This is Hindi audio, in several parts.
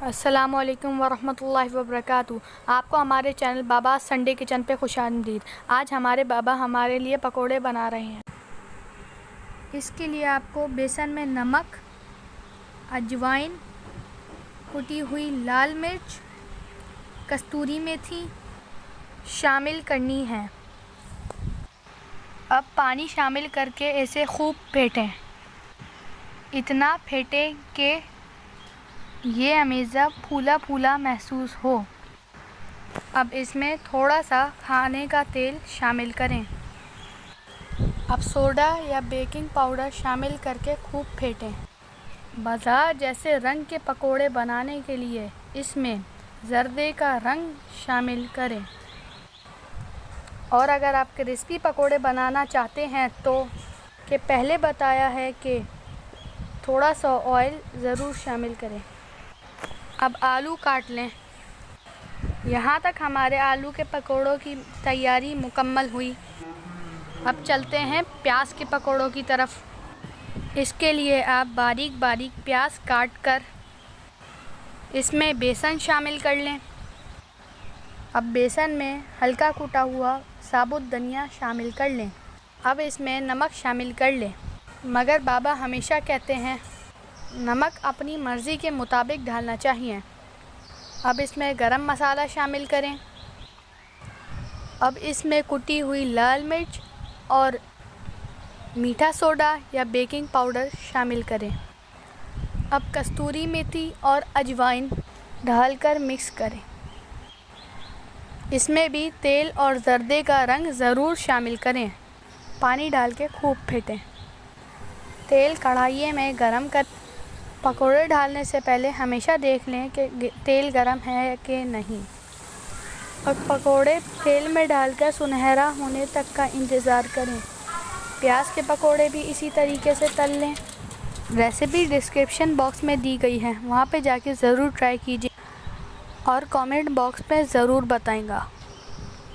अस्सलामुअलैकुम वरहमतुल्लाहि वबरकातुहू। आपको हमारे चैनल बाबा संडे किचन पे खुशामदीद। आज हमारे बाबा हमारे लिए पकोड़े बना रहे हैं। इसके लिए आपको बेसन में नमक, अजवाइन, कुटी हुई लाल मिर्च, कस्तूरी मेथी शामिल करनी है। अब पानी शामिल करके इसे खूब फेंटें। इतना फेंटें कि ये हमेशा फूला फूला महसूस हो। अब इसमें थोड़ा सा खाने का तेल शामिल करें। अब सोडा या बेकिंग पाउडर शामिल करके खूब फेंटें। बाजार जैसे रंग के पकोड़े बनाने के लिए इसमें जर्दे का रंग शामिल करें। और अगर आप क्रिस्पी पकोड़े बनाना चाहते हैं तो पहले बताया है कि थोड़ा सा ऑयल ज़रूर शामिल करें। अब आलू काट लें। यहाँ तक हमारे आलू के पकोड़ों की तैयारी मुकम्मल हुई। अब चलते हैं प्याज के पकोड़ों की तरफ। इसके लिए आप बारीक बारीक प्याज काट कर इसमें बेसन शामिल कर लें। अब बेसन में हल्का कुटा हुआ साबुत धनिया शामिल कर लें। अब इसमें नमक शामिल कर लें, मगर बाबा हमेशा कहते हैं नमक अपनी मर्ज़ी के मुताबिक डालना चाहिए। अब इसमें गरम मसाला शामिल करें। अब इसमें कुटी हुई लाल मिर्च और मीठा सोडा या बेकिंग पाउडर शामिल करें। अब कस्तूरी मेथी और अजवाइन डालकर मिक्स करें। इसमें भी तेल और जर्दे का रंग ज़रूर शामिल करें। पानी डाल के खूब फेंटें। तेल कढ़ाई में गरम कर पकोड़े डालने से पहले हमेशा देख लें कि तेल गरम है कि नहीं। और पकोड़े तेल में डालकर सुनहरा होने तक का इंतज़ार करें। प्याज के पकोड़े भी इसी तरीके से तल लें। रेसिपी डिस्क्रिप्शन बॉक्स में दी गई है, वहाँ पे जाके ज़रूर ट्राई कीजिए और कमेंट बॉक्स में ज़रूर बताएंगा।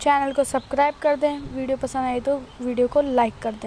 चैनल को सब्सक्राइब कर दें। वीडियो पसंद आई तो वीडियो को लाइक कर दें।